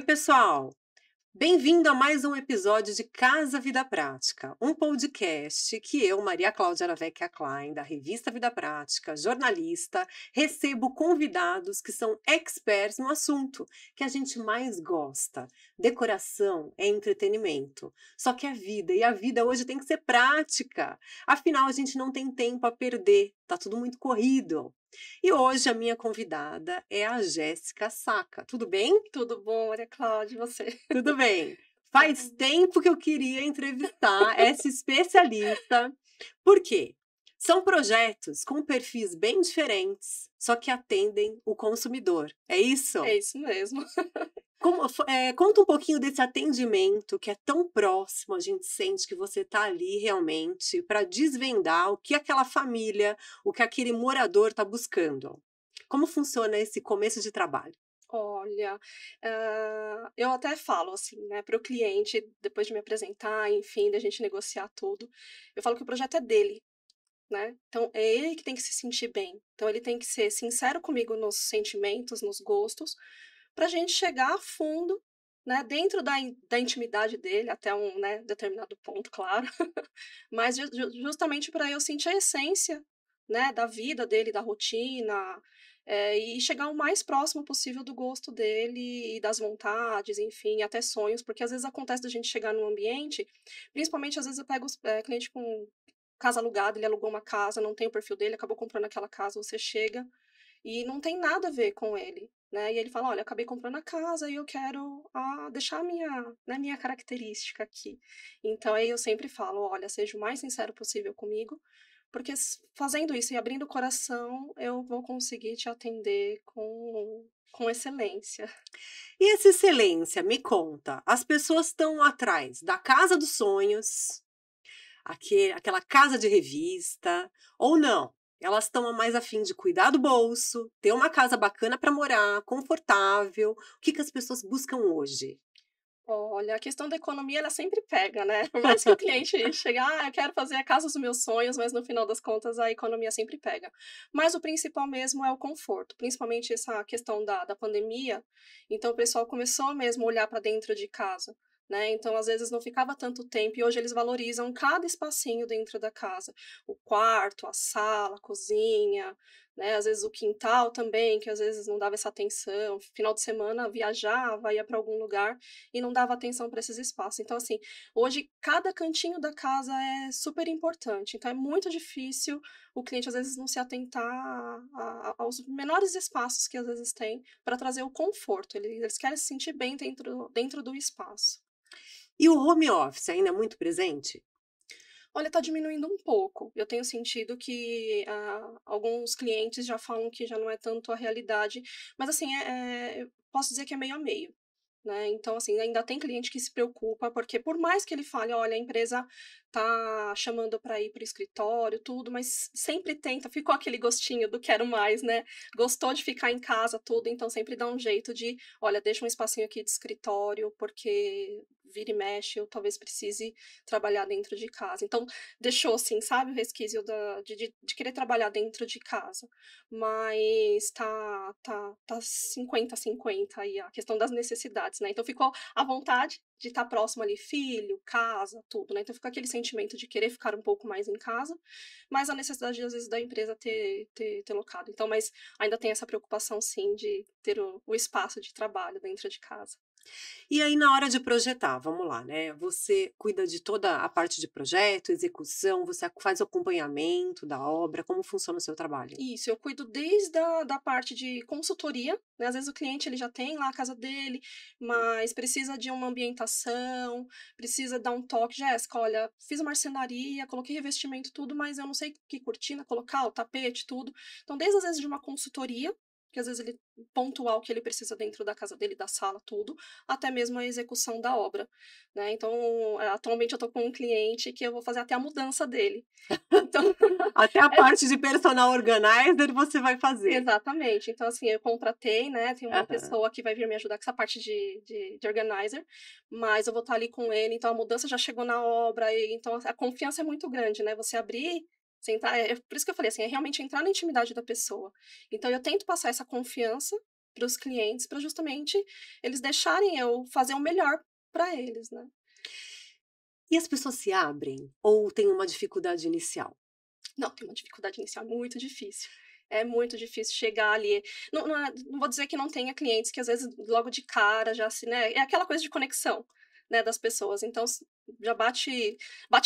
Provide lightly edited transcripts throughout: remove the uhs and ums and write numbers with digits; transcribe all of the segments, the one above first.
Pessoal! Bem-vindo a mais um episódio de Casa Vida Prática, um podcast que eu, Maria Cláudia Aravecchia Klein, da revista Vida Prática, jornalista, recebo convidados que são experts no assunto que a gente mais gosta. Decoração é entretenimento, só que a vida hoje tem que ser prática. Afinal, a gente não tem tempo a perder, tá tudo muito corrido. E hoje a minha convidada é a Jéssica Saca. Tudo bem? Tudo bom, Maria Cláudia, e você? Tudo bem. Faz tempo que eu queria entrevistar essa especialista. Por quê? São projetos com perfis bem diferentes, só que atendem o consumidor. É isso? É isso mesmo. Conta um pouquinho desse atendimento que é tão próximo, a gente sente que você está ali realmente para desvendar o que aquela família, o que aquele morador está buscando. Como funciona esse começo de trabalho? Olha, eu até falo assim, né, para o cliente, depois de me apresentar, enfim, da gente negociar tudo, eu falo que o projeto é dele, né, então é ele que tem que se sentir bem. Então ele tem que ser sincero comigo nos sentimentos, nos gostos, pra gente chegar a fundo, né, dentro da intimidade dele até um, né, determinado ponto, claro, mas justamente para eu sentir a essência, né, da vida dele, da rotina, e chegar o mais próximo possível do gosto dele e das vontades, enfim, até sonhos, porque às vezes acontece da gente chegar num ambiente, principalmente às vezes eu pego cliente com casa alugada, ele alugou uma casa, não tem o perfil dele, acabou comprando aquela casa, você chega e não tem nada a ver com ele, né, e ele fala: "Olha, acabei comprando a casa e eu quero, deixar a minha característica aqui". Então aí eu sempre falo: "Olha, seja o mais sincero possível comigo, porque fazendo isso e abrindo o coração, eu vou conseguir te atender com excelência". E essa excelência, me conta, as pessoas estão atrás da casa dos sonhos, aquela casa de revista, ou não? Elas estão mais afim de cuidar do bolso, ter uma casa bacana para morar, confortável. O que as pessoas buscam hoje? Olha, a questão da economia ela sempre pega, né, por mais que o cliente chegue: "Ah, eu quero fazer a casa dos meus sonhos", mas no final das contas a economia sempre pega. Mas o principal mesmo é o conforto, principalmente essa questão da pandemia, então o pessoal começou mesmo a olhar para dentro de casa, né, então às vezes não ficava tanto tempo e hoje eles valorizam cada espacinho dentro da casa, o quarto, a sala, a cozinha, né, às vezes o quintal também, que às vezes não dava essa atenção, final de semana viajava, ia para algum lugar, e não dava atenção para esses espaços. Então, assim, hoje cada cantinho da casa é super importante, então é muito difícil o cliente às vezes não se atentar aos menores espaços que às vezes tem para trazer o conforto, eles querem se sentir bem dentro do espaço. E o home office ainda é muito presente? Olha, está diminuindo um pouco. Eu tenho sentido que, alguns clientes já falam que já não é tanto a realidade, mas assim, eu posso dizer que é meio a meio, né. Então, assim, ainda tem cliente que se preocupa, porque por mais que ele fale: "Olha, a empresa tá chamando para ir para o escritório, tudo", mas sempre tenta ficou aquele gostinho do "quero mais", né. Gostou de ficar em casa, tudo, então sempre dá um jeito de: "Olha, deixa um espacinho aqui de escritório, porque vira e mexe eu talvez precise trabalhar dentro de casa". Então, deixou assim, sabe, o resquício de querer trabalhar dentro de casa, mas tá 50 a 50 aí a questão das necessidades, né, então ficou à vontade de estar próximo ali, filho, casa, tudo, né, então fica aquele sentimento de querer ficar um pouco mais em casa, mas a necessidade às vezes da empresa ter locado, então mas ainda tem essa preocupação sim de ter o espaço de trabalho dentro de casa. E aí, na hora de projetar, vamos lá, né? Você cuida de toda a parte de projeto, execução, você faz o acompanhamento da obra, como funciona o seu trabalho? Isso, eu cuido desde a da parte de consultoria, né, às vezes o cliente ele já tem lá a casa dele, mas precisa de uma ambientação, precisa dar um toque: "Jéssica, olha, fiz a marcenaria, coloquei revestimento, tudo, mas eu não sei que cortina colocar, o tapete, tudo". Então desde às vezes de uma consultoria, que às vezes ele pontual que ele precisa dentro da casa dele, da sala, tudo, até mesmo a execução da obra, né. Então, atualmente eu tô com um cliente que eu vou fazer até a mudança dele. Então Até a é parte de personal organizer você vai fazer. exatamente. Então, assim, eu contratei, né, tem uma Aham. pessoa que vai vir me ajudar com essa parte de organizer, mas eu vou estar ali com ele, então a mudança já chegou na obra, e então a confiança é muito grande, né, você abrir, você entrar por isso que eu falei, assim, é realmente entrar na intimidade da pessoa. Então eu tento passar essa confiança, para os clientes, para justamente eles deixarem eu fazer o melhor para eles, né. E as pessoas se abrem ou tem uma dificuldade inicial? Não, tem uma dificuldade inicial muito difícil. É muito difícil chegar ali. Não vou dizer que não tenha clientes que às vezes logo de cara já se, né, é aquela coisa de conexão, né, das pessoas. Então já bate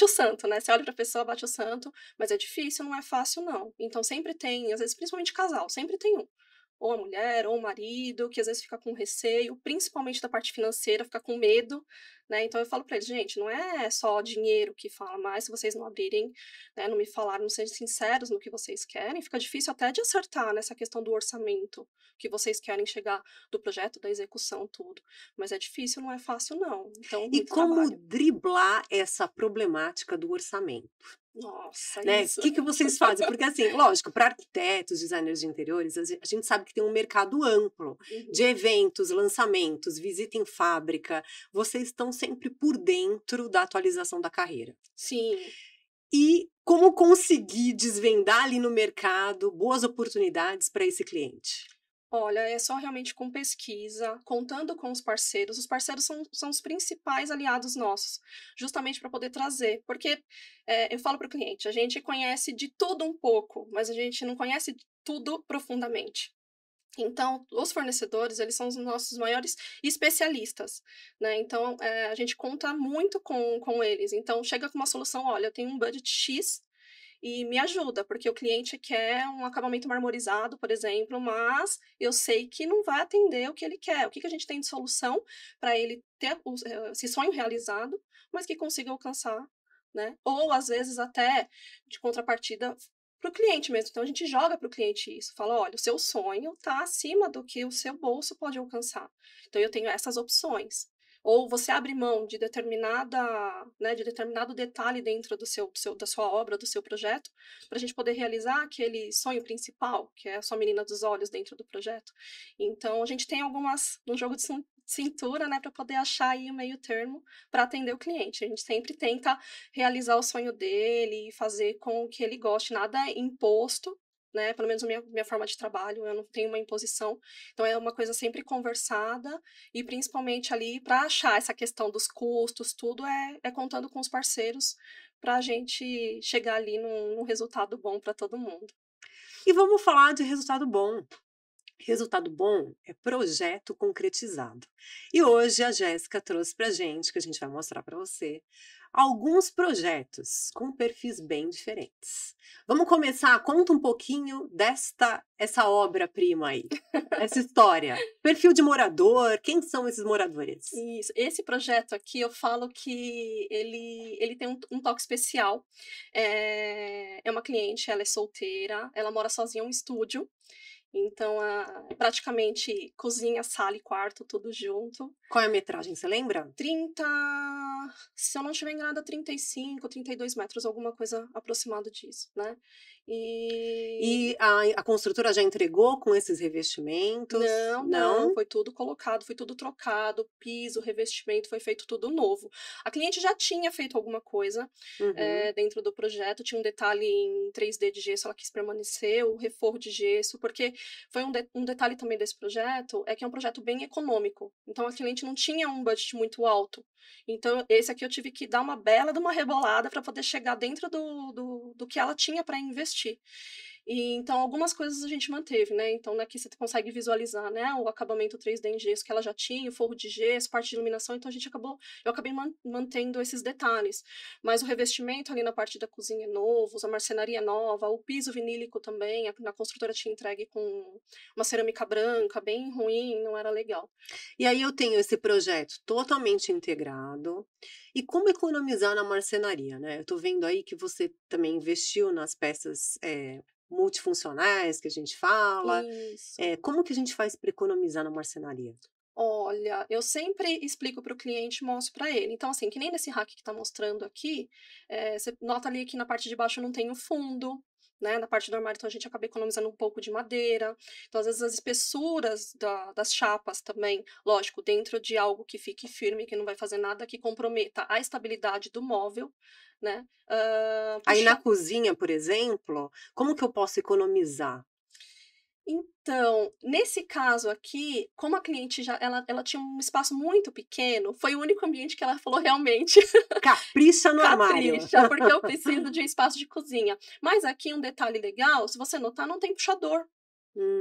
o santo, né, você olha pra pessoa, bate o santo, mas é difícil, não é fácil não. Então sempre tem, às vezes principalmente casal, sempre tem um. Ou a mulher, ou o marido, que às vezes fica com receio, principalmente da parte financeira, fica com medo, né. Então eu falo pra eles: "Gente, não é só dinheiro que fala, mas se vocês não abrirem, né, não me falarem, não sejam sinceros no que vocês querem, fica difícil até de acertar nessa questão do orçamento, que vocês querem chegar do projeto, da execução, tudo. Mas é difícil, não é fácil não, então E muito como trabalho". driblar essa problemática do orçamento? Nossa, Né, o isso. que que vocês fazem? Porque assim, lógico, para arquitetos, designers de interiores, a gente sabe que tem um mercado amplo de Uhum. eventos, lançamentos, visita em fábrica, vocês estão sempre por dentro da atualização da carreira. Sim. E como conseguir desvendar ali no mercado boas oportunidades para esse cliente? Olha, é só realmente com pesquisa, contando com os parceiros. Os parceiros são os principais aliados nossos, justamente para poder trazer. Porque eu falo para o cliente, a gente conhece de tudo um pouco, mas a gente não conhece tudo profundamente. Então, os fornecedores, eles são os nossos maiores especialistas, né? Então, a gente conta muito com eles. Então, chega com uma solução, olha, eu tenho um budget X, e me ajuda, porque o cliente quer um acabamento marmorizado, por exemplo, mas eu sei que não vai atender o que ele quer. O que que a gente tem de solução para ele ter esse sonho realizado, mas que consiga alcançar, né? Ou às vezes até de contrapartida para o cliente mesmo. Então a gente joga para o cliente isso, fala: olha, o seu sonho está acima do que o seu bolso pode alcançar. Então eu tenho essas opções. Ou você abre mão de de determinado detalhe dentro da sua obra, do seu projeto, para a gente poder realizar aquele sonho principal, que é a sua menina dos olhos dentro do projeto. Então, a gente tem algumas um jogo de cintura, né, para poder achar aí o meio termo para atender o cliente. A gente sempre tenta realizar o sonho dele e fazer com que ele goste, nada imposto, né, pelo menos a minha forma de trabalho, eu não tenho uma imposição, então é uma coisa sempre conversada e principalmente ali para achar essa questão dos custos, tudo é contando com os parceiros para a gente chegar ali num resultado bom para todo mundo. E vamos falar de resultado bom. Resultado bom é projeto concretizado. E hoje a Jéssica trouxe pra gente, que a gente vai mostrar para você, alguns projetos com perfis bem diferentes. Vamos começar, conta um pouquinho essa obra-prima aí, essa história. Perfil de morador, quem são esses moradores? Isso. Esse projeto aqui eu falo que ele tem um toque especial. É uma cliente, ela é solteira, ela mora sozinha, é um estúdio, então praticamente cozinha, sala e quarto, tudo junto. Qual é a metragem, você lembra? 30, se eu não estiver enganada, 35, 32 metros, alguma coisa aproximado disso, né. E E a construtora já entregou com esses revestimentos? não, não, Não? foi tudo colocado, foi tudo trocado, piso, revestimento, foi feito tudo novo. A cliente já tinha feito alguma coisa, Uhum. dentro do projeto, tinha um detalhe em 3D de gesso, ela quis permanecer, o reforro de gesso, porque foi um detalhe também desse projeto, é que é um projeto bem econômico, então a cliente não tinha um budget muito alto. Então esse aqui eu tive que dar uma bela de uma rebolada para poder chegar dentro do que ela tinha para investir. E então algumas coisas a gente manteve, né, então aqui você consegue visualizar, né, o acabamento 3D em gesso que ela já tinha, o forro de gesso, parte de iluminação, então eu acabei mantendo esses detalhes. Mas o revestimento ali na parte da cozinha é novo, a marcenaria é nova, o piso vinílico também, a construtora tinha entregue com uma cerâmica branca, bem ruim, não era legal. E aí eu tenho esse projeto totalmente integrado. E como economizar na marcenaria, né? Eu tô vendo aí que você também investiu nas peças, multifuncionais que a gente fala. Isso. Como que a gente faz para economizar na marcenaria? Olha, eu sempre explico para o cliente e mostro para ele. Então, assim, que nem nesse hack que está mostrando aqui, você nota ali que na parte de baixo não tem o fundo, né? Na parte do armário, então a gente acaba economizando um pouco de madeira. Então, às vezes, as espessuras das chapas também, lógico, dentro de algo que fique firme, que não vai fazer nada que comprometa a estabilidade do móvel, né? Aí na cozinha, por exemplo, como que eu posso economizar? Então, nesse caso aqui, como a cliente ela tinha um espaço muito pequeno, foi o único ambiente que ela falou realmente Capricha no armário. capricha, porque eu preciso de um espaço de cozinha. Mas aqui um detalhe legal, se você notar, não tem puxador,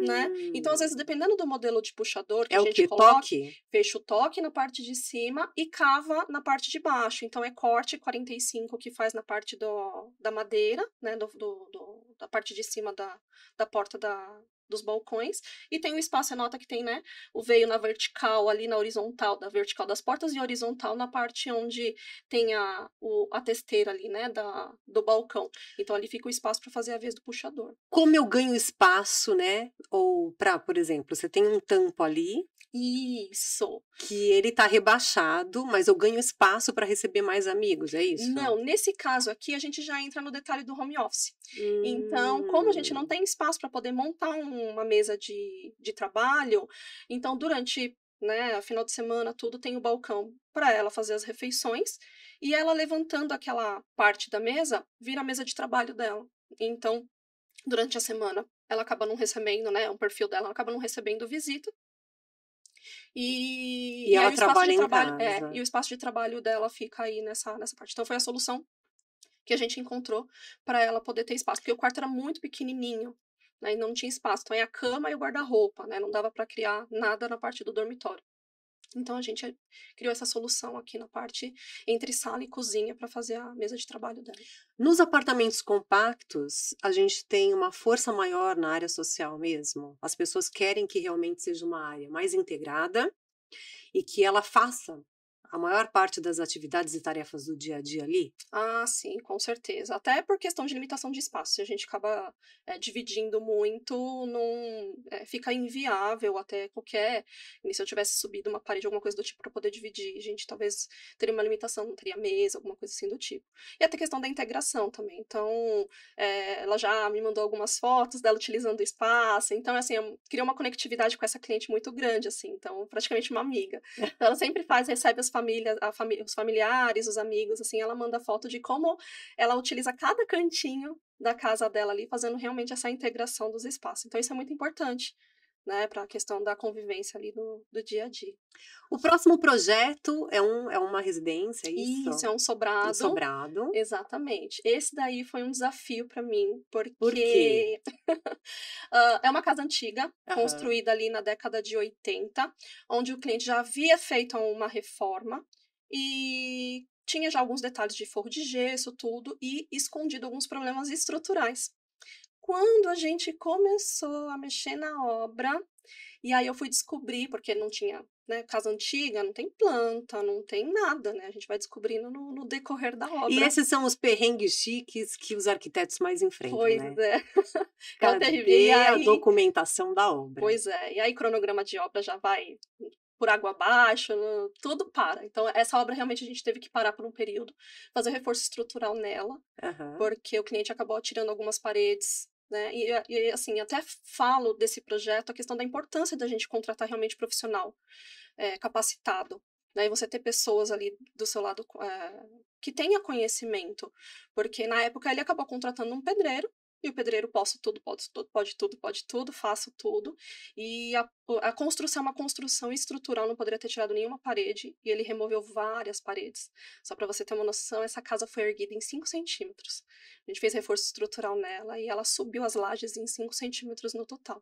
né? Então, às vezes, dependendo do modelo de puxador que É a o gente quê? coloca, Toque? fecha o toque na parte de cima e cava na parte de baixo. Então, é corte 45 que faz na parte da madeira, né? Da parte de cima da porta dos balcões. E tem o espaço, você nota que tem, né? O veio na vertical, ali na horizontal, da vertical das portas, e horizontal na parte onde tem a testeira ali, né? Do balcão. Então, ali fica o espaço para fazer a vez do puxador. Como eu ganho espaço, né? Ou por exemplo, você tem um tampo ali Isso. que ele tá rebaixado, mas eu ganho espaço para receber mais amigos, é isso? Não, nesse caso aqui a gente já entra no detalhe do home office. Então, como a gente não Hum. tem espaço para poder montar uma mesa de trabalho, então durante, né, final de semana, tudo tem o balcão para ela fazer as refeições e ela levantando aquela parte da mesa, vira a mesa de trabalho dela. Então, durante a semana, ela acaba não recebendo, né, o perfil dela acaba não recebendo visita. E E aí ela o espaço trabalha de em trabalho casa. e o espaço de trabalho dela fica aí nessa parte. Então foi a solução que a gente encontrou para ela poder ter espaço, porque o quarto era muito pequenininho, né, e não tinha espaço. Então é a cama e o guarda-roupa, né, não dava para criar nada na parte do dormitório. Então a gente criou essa solução aqui na parte entre sala e cozinha para fazer a mesa de trabalho dela. Nos apartamentos compactos, a gente tem uma força maior na área social mesmo. As pessoas querem que realmente seja uma área mais integrada e que ela faça a maior parte das atividades e tarefas do dia a dia ali. Ah, sim, com certeza. Até por questão de limitação de espaço. Se a gente acaba dividindo muito, não, fica inviável até qualquer. E se eu tivesse subido uma parede, alguma coisa do tipo, para poder dividir, a gente talvez teria uma limitação, não teria mesa, alguma coisa assim do tipo. E até questão da integração também. Então, ela já me mandou algumas fotos dela utilizando o espaço. Então, assim, criou uma conectividade com essa cliente muito grande, assim. Então, praticamente uma amiga. Então, ela sempre recebe as famílias, os familiares, os amigos, assim, ela manda foto de como ela utiliza cada cantinho da casa dela ali, fazendo realmente essa integração dos espaços. Então, isso é muito importante, né, para a questão da convivência ali do dia a dia. O próximo projeto é uma residência, é Isso, isso? é um Um sobrado. sobrado. Exatamente. Esse daí foi um desafio para mim, Por quê? porque é uma casa antiga, Aham. construída ali na década de 80, onde o cliente já havia feito uma reforma e tinha já alguns detalhes de forro de gesso, tudo, e escondido alguns problemas estruturais. Quando a gente começou a mexer na obra, e aí eu fui descobrir, porque não tinha, né, casa antiga, não tem planta, não tem nada, né? A gente vai descobrindo no decorrer da E obra. esses são os perrengues chiques que os arquitetos mais enfrentam, Pois né? é. É o terrível. E Cadê a aí, documentação da obra? pois é, e aí cronograma de obra já vai por água abaixo, tudo para. Então, essa obra realmente a gente teve que parar por um período, fazer reforço estrutural nela, Aham. porque o cliente acabou tirando algumas paredes, né? E assim, até falo desse projeto a questão da importância da gente contratar realmente profissional capacitado, né? E você ter pessoas ali do seu lado que tenha conhecimento, porque na época ele acabou contratando um pedreiro, e o pedreiro posso tudo, pode tudo, pode tudo, pode tudo, faço tudo. E a construção é uma construção estrutural, não poderia ter tirado nenhuma parede, e ele removeu várias paredes. Só para você ter uma noção, essa casa foi erguida em 5 centímetros. A gente fez reforço estrutural nela e ela subiu as lajes em 5 centímetros no total.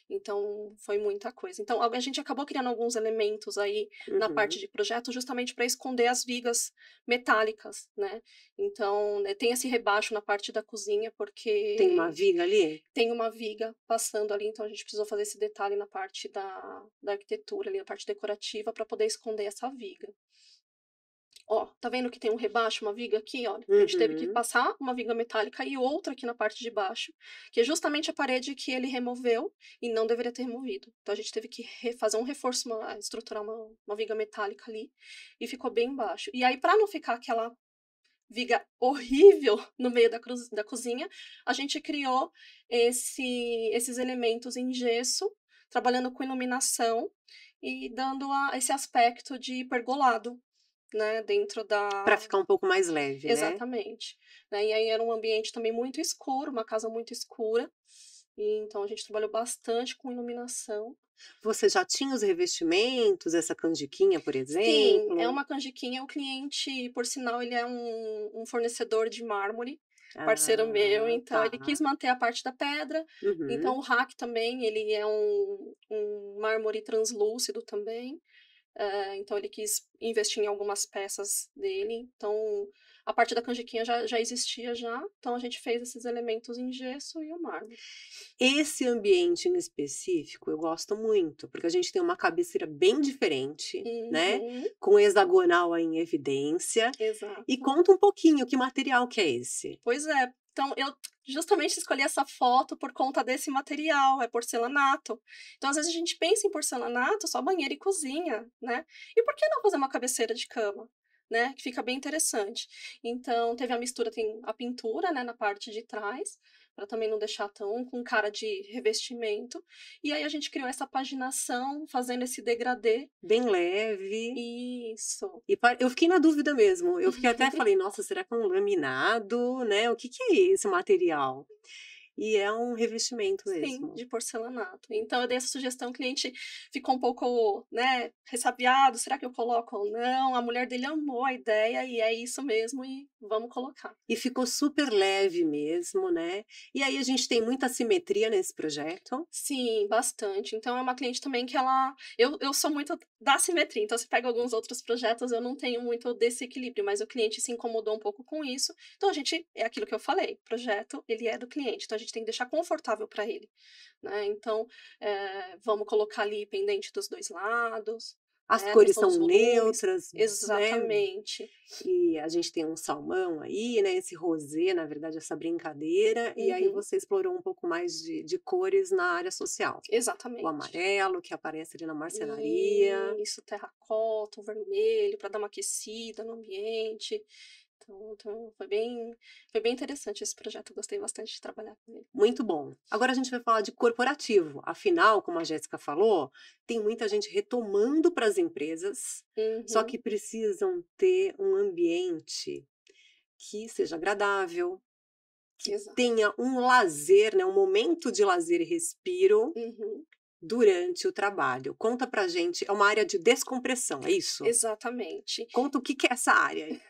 Então, foi muita coisa. Então, a gente acabou criando alguns elementos aí na parte Uhum. de projeto, justamente para esconder as vigas metálicas, né? Então, tem esse rebaixo na parte da cozinha, Tem uma porque viga ali? tem uma viga passando ali, então a gente precisou fazer esse detalhe na parte da arquitetura, ali, na parte decorativa, para poder esconder essa viga. Ó, tá vendo que tem um rebaixo, uma viga aqui, olha? A gente teve que Uhum. passar uma viga metálica e outra aqui na parte de baixo, que é justamente a parede que ele removeu e não deveria ter removido. Então a gente teve que fazer um reforço, estruturar uma viga metálica ali e ficou bem baixo. E aí, para não ficar aquela viga horrível no meio da cozinha, a gente criou esses elementos em gesso, trabalhando com iluminação e dando esse aspecto de pergolado, né, dentro Para da. ficar um pouco mais leve, né? Exatamente. Né, e aí era um ambiente também muito escuro, uma casa muito escura, E então a gente trabalhou bastante com iluminação. Você já tinha os revestimentos, essa canjiquinha, por Sim, é exemplo? uma canjiquinha. O cliente, por sinal, ele é um fornecedor de mármore, parceiro meu, Ah, então ele quis tá. manter a parte da pedra. Então Uhum. o rack também, ele é um mármore translúcido também. Então ele quis investir em algumas peças dele, então a parte da canjiquinha já existia já, então a gente fez esses elementos em gesso e o mármore. Esse ambiente em específico eu gosto muito, porque a gente tem uma cabeceira bem diferente, né, Uhum, com hexagonal aí em evidência. E exato. conta um pouquinho, que material que é esse? Pois é, então eu justamente escolhi essa foto por conta desse material, é porcelanato. Então às vezes a gente pensa em porcelanato, só banheiro e cozinha, né, e por que não fazer uma cabeceira de cama? Né, que fica bem interessante. Então teve a mistura, tem a pintura, né, na parte de trás, para também não deixar tão com cara de revestimento, e aí a gente criou essa paginação fazendo esse degradê. Bem leve. Isso. E eu fiquei na dúvida mesmo, eu fiquei até falei: "Nossa, será que é um laminado, né, o que que é esse material?". E é um revestimento Sim, mesmo. de porcelanato. Então eu dei essa sugestão, o cliente ficou um pouco, né, ressabiado, será que eu coloco ou não? A mulher dele amou a ideia e é isso mesmo e vamos colocar. E ficou super leve mesmo, né. E aí a gente tem muita simetria nesse projeto. Sim, bastante. Então é uma cliente também que ela eu sou muito da simetria, então você pega alguns outros projetos, eu não tenho muito desse equilíbrio, mas o cliente se incomodou um pouco com isso, então a gente é aquilo que eu falei, projeto, ele é do cliente, então a gente tem que deixar confortável para ele, né. Então, vamos colocar ali pendente dos 2 lados, As né, a cores questão são dos volumes. neutras, né, Exatamente. e a gente tem um salmão aí, né, esse rosé, na verdade, essa brincadeira, e aí Uhum. você explorou um pouco mais de cores na área social. O Exatamente. amarelo, que aparece ali na marcenaria. Isso, terracota, o vermelho, para dar uma aquecida no ambiente. Então foi bem interessante esse projeto, eu gostei bastante de trabalhar com ele. Muito bom. Agora a gente vai falar de corporativo. Afinal, como a Jéssica falou, tem muita gente retomando para as empresas, só Uhum, que precisam ter um ambiente que seja agradável, que exato. tenha um lazer, né, um momento de lazer e respiro Uhum, durante o trabalho. Conta pra gente, é uma área de descompressão, é isso? exatamente. Conta o que que é essa área aí.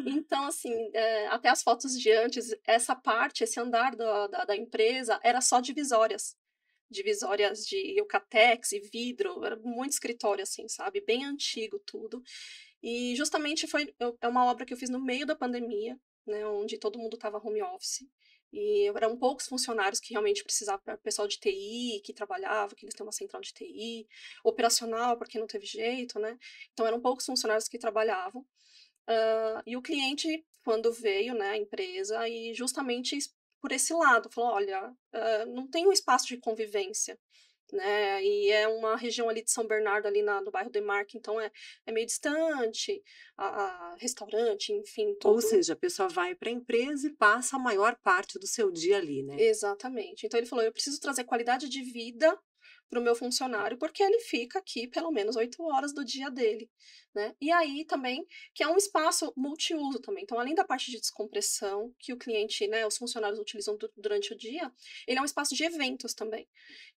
Então, assim, até as fotos de antes, essa parte, esse andar da empresa era só divisórias. Divisórias de eucatex e vidro, era muito escritório, assim, sabe, bem antigo tudo. E justamente é uma obra que eu fiz no meio da pandemia, né, onde todo mundo estava home office, e eram poucos funcionários que realmente precisavam, pessoal de TI que trabalhava, que eles têm uma central de TI, operacional, porque não teve jeito, né, então eram poucos funcionários que trabalhavam. E o cliente, quando veio, né, a empresa, e justamente por esse lado, falou: "Olha, não tem um espaço de convivência", né, e é uma região ali de São Bernardo, ali no bairro Demarque, então é meio distante, a restaurante, enfim, Ou tudo. seja, a pessoa vai para a empresa e passa a maior parte do seu dia ali, né. Exatamente. Então ele falou: "Eu preciso trazer qualidade de vida para o meu funcionário, porque ele fica aqui pelo menos 8 horas do dia dele", né. E aí também, que é um espaço multiuso também, então além da parte de descompressão que o cliente, né, os funcionários utilizam durante o dia, ele é um espaço de eventos também.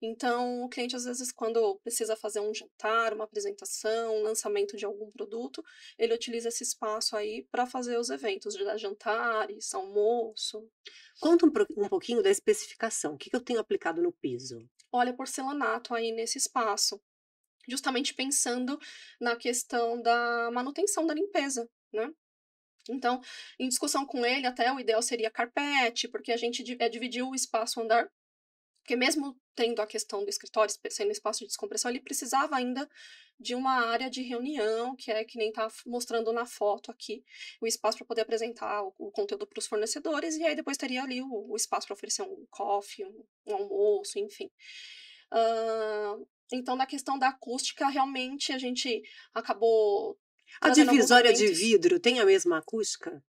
Então o cliente às vezes quando precisa fazer um jantar, uma apresentação, um lançamento de algum produto, ele utiliza esse espaço aí para fazer os eventos, de dar jantares, almoço. Conta um pouquinho da especificação, o que que eu tenho aplicado no piso? Olha, porcelanato aí nesse espaço, justamente pensando na questão da manutenção da limpeza, né. Então, em discussão com ele, até o ideal seria carpete, porque a gente dividiu o espaço andar, porque mesmo tendo a questão do escritório sendo espaço de descompressão, ele precisava ainda de uma área de reunião, que é que nem tá mostrando na foto aqui, o espaço para poder apresentar o conteúdo para os fornecedores, e aí depois teria ali o espaço para oferecer um coffee, um almoço, enfim. Hã, então na questão da acústica, realmente a gente acabou A trazendo alguns divisória de elementos. vidro tem a mesma acústica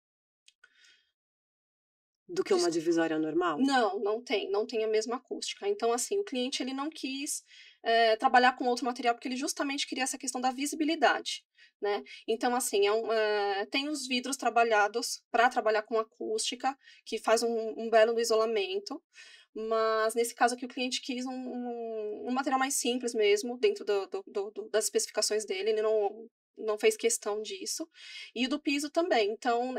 do que uma Desculpa. divisória normal? Não, não tem a mesma acústica. Então, assim, o cliente ele não quis, trabalhar com outro material, porque ele justamente queria essa questão da visibilidade, né. Então, assim, tem os vidros trabalhados para trabalhar com acústica, que faz um belo do isolamento, Mas nesse caso aqui o cliente quis um material mais simples mesmo, dentro das especificações dele, ele não fez questão disso. E o do piso também, então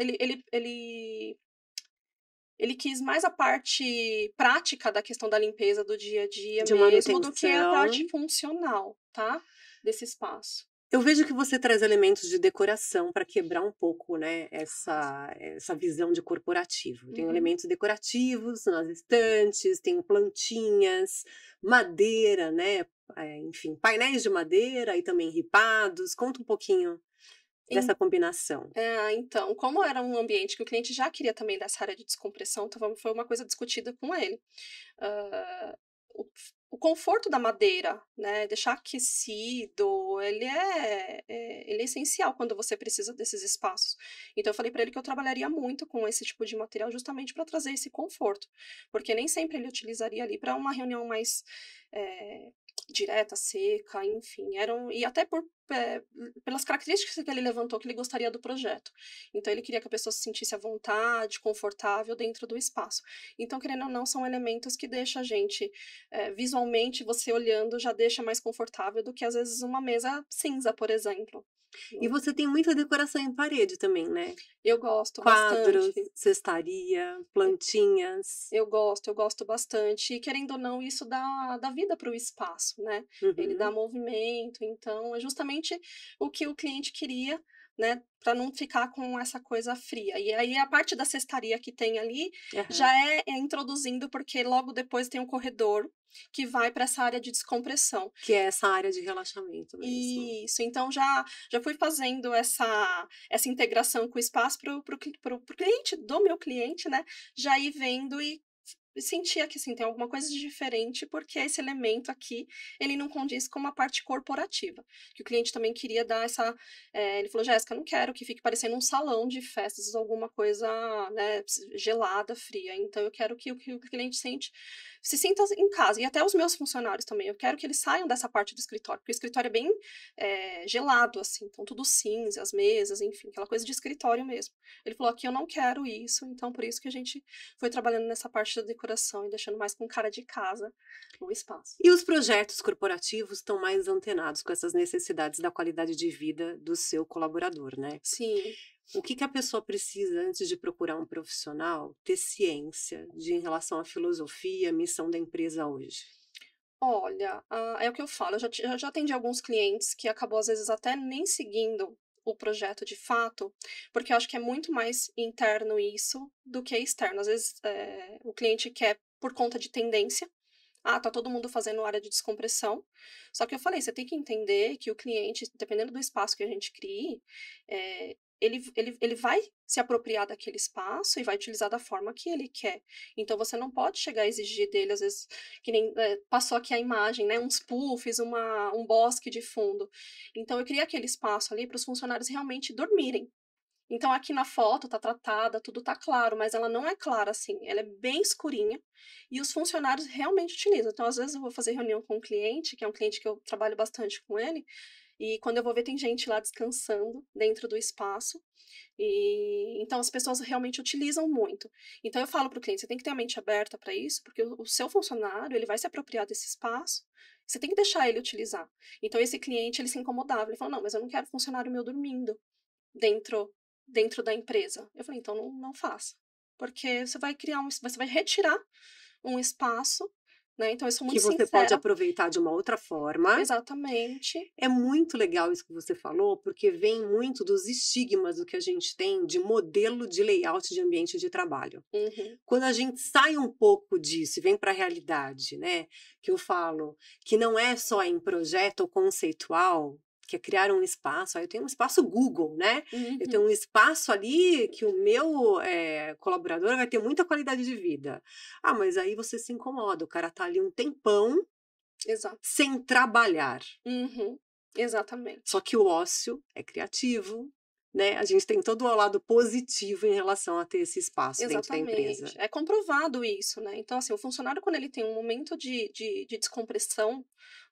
ele quis mais a parte prática da questão da limpeza do dia a dia De mesmo, do que a parte manutenção. funcional, tá, desse espaço. Eu vejo que você traz elementos de decoração para quebrar um pouco, né, essa visão de corporativo. Tem Uhum. elementos decorativos nas estantes, tem plantinhas, madeira, né, enfim, painéis de madeira e também ripados. Conta um pouquinho En dessa combinação. então, como era um ambiente que o cliente já queria também dessa área de descompressão, então foi uma coisa discutida com ele. Hã, o conforto da madeira, né, deixar aquecido, ele é essencial quando você precisa desses espaços. Então eu falei para ele que eu trabalharia muito com esse tipo de material justamente para trazer esse conforto, porque nem sempre ele utilizaria ali para uma reunião mais, eh, direta, seca, enfim, e até pelas características que ele levantou que ele gostaria do projeto. Então ele queria que a pessoa se sentisse à vontade, confortável dentro do espaço. Então, querendo ou não, são elementos que deixam a gente, visualmente, você olhando já deixa mais confortável do que às vezes uma mesa cinza, por exemplo, E né. você tem muita decoração em parede também, né? Eu gosto Quadros, bastante, cestaria, plantinhas. eu gosto bastante e querendo ou não isso dá vida para o espaço, né, ele dá Uhum. movimento, então é justamente o que o cliente queria, né, para não ficar com essa coisa fria. E aí a parte da cestaria que tem ali, já Aham. é introduzindo, porque logo depois tem um corredor que vai para essa área de descompressão. Que é essa área de relaxamento mesmo. Isso, então já fui fazendo essa integração com o espaço para o cliente do meu cliente, né, já ir vendo e sentia que, assim, tem alguma coisa de diferente, porque esse elemento aqui, ele não condiz com uma parte corporativa, que o cliente também queria dar ele falou: "Jéssica, eu não quero que fique parecendo um salão de festas, alguma coisa, né, gelada, fria, então eu quero que o cliente se sinta em casa", e até os meus funcionários também, eu quero que eles saiam dessa parte do escritório, porque o escritório é bem, gelado, assim, então tudo cinza, as mesas, enfim, aquela coisa de escritório mesmo. Ele falou: "Aqui eu não quero isso", então por isso que a gente foi trabalhando nessa parte da decoração e deixando mais com cara de casa o espaço. E os projetos corporativos estão mais antenados com essas necessidades da qualidade de vida do seu colaborador, né? Sim. O que que a pessoa precisa antes de procurar um profissional ter ciência de em relação à filosofia, missão da empresa hoje? Olha, é o que eu falo, eu já atendi alguns clientes que acabou, às vezes, até nem seguindo o projeto de fato, porque eu acho que é muito mais interno isso do que externo. Às vezes, o cliente quer por conta de tendência. Ah, tá todo mundo fazendo área de descompressão. Só que eu falei, você tem que entender que o cliente, dependendo do espaço que a gente crie, ele vai se apropriar daquele espaço e vai utilizar da forma que ele quer. Então você não pode chegar a exigir dele, às vezes, que nem passou aqui a imagem, né? Uns puffs, um bosque de fundo. Então eu queria aquele espaço ali para os funcionários realmente dormirem. Então aqui na foto tá tratada, tudo tá claro, mas ela não é clara assim, ela é bem escurinha, e os funcionários realmente utilizam. Então, às vezes, eu vou fazer reunião com um cliente, que é um cliente que eu trabalho bastante com ele, e quando eu vou ver tem gente lá descansando dentro do espaço, e então as pessoas realmente utilizam muito. Então eu falo para o cliente: "Você tem que ter a mente aberta para isso, porque o seu funcionário, ele vai se apropriar desse espaço, você tem que deixar ele utilizar". Então esse cliente, ele se incomodava, ele falou: "Não, mas eu não quero funcionário meu dormindo". Dentro dentro da empresa. Eu falei: "Então não faça, porque você vai retirar um espaço, né", então eu sou Que muito você pode sincera. aproveitar de uma outra forma. Exatamente. É muito legal isso que você falou, porque vem muito dos estigmas do que a gente tem de modelo de layout de ambiente de trabalho. Uhum. Quando a gente sai um pouco disso e vem para a realidade, né, que eu falo que não é só em projeto ou conceitual, que é criar um espaço, aí eu tenho um espaço Google, né, eu tenho Uhum. um espaço ali que o meu, colaborador vai ter muita qualidade de vida. Ah, mas aí você se incomoda, o cara tá ali um tempão Exato. sem trabalhar. Uhum. Só Exatamente. que o ócio é criativo, né, a gente tem todo o lado positivo em relação a ter esse espaço dentro da Exatamente. empresa. É comprovado isso, né. Então, assim, o funcionário quando ele tem um momento de descompressão,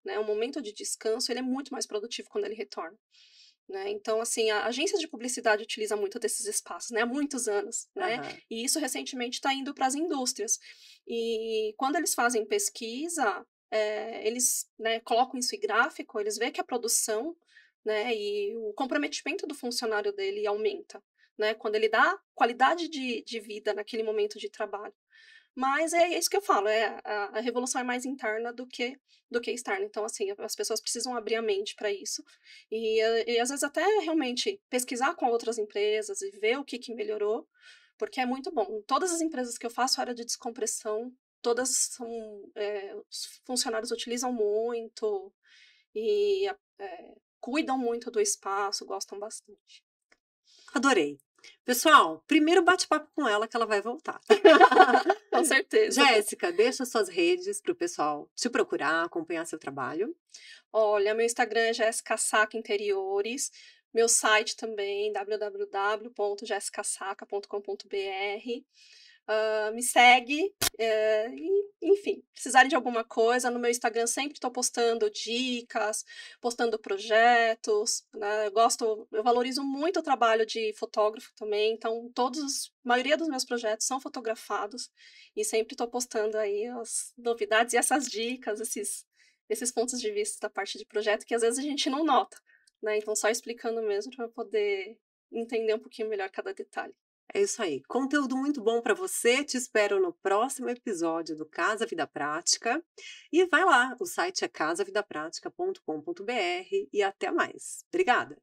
né, um momento de descanso, ele é muito mais produtivo quando ele retorna. né. Então, assim, a agência de publicidade utiliza muito desses espaços, né, há muitos anos, né, Aham. e isso recentemente está indo para as indústrias. E quando eles fazem pesquisa, eles, né, colocam isso em gráfico, eles veem que a produção, né, e o comprometimento do funcionário dele aumenta, né, quando ele dá qualidade de vida naquele momento de trabalho. Mas é isso que eu falo, a revolução é mais interna do que externa. Então, assim, as pessoas precisam abrir a mente para isso e às vezes até realmente pesquisar com outras empresas e ver o que que melhorou, porque é muito bom. Todas as empresas que eu faço área de descompressão, todas são, os funcionários utilizam muito e cuidam muito do espaço, gostam bastante. Adorei. Pessoal, primeiro bate-papo com ela que ela vai voltar. Com certeza. Jéssica, deixa suas redes para o pessoal te procurar, acompanhar seu trabalho. Olha, meu Instagram é Jéssica Saka Interiores, meu site também www.jessicasaca.com.br. Me segue, e enfim, precisarem de alguma coisa, no meu Instagram sempre estou postando dicas, postando projetos, né, eu valorizo muito o trabalho de fotógrafo também, então maioria dos meus projetos são fotografados, e sempre estou postando aí as novidades e essas dicas, esses pontos de vista da parte de projeto que às vezes a gente não nota, né, então só explicando mesmo para poder entender um pouquinho melhor cada detalhe. É isso aí. Conteúdo muito bom para você. Te espero no próximo episódio do Casa Vida Prática. E vai lá, o site é casavidapratica.com.br e até mais. Obrigada.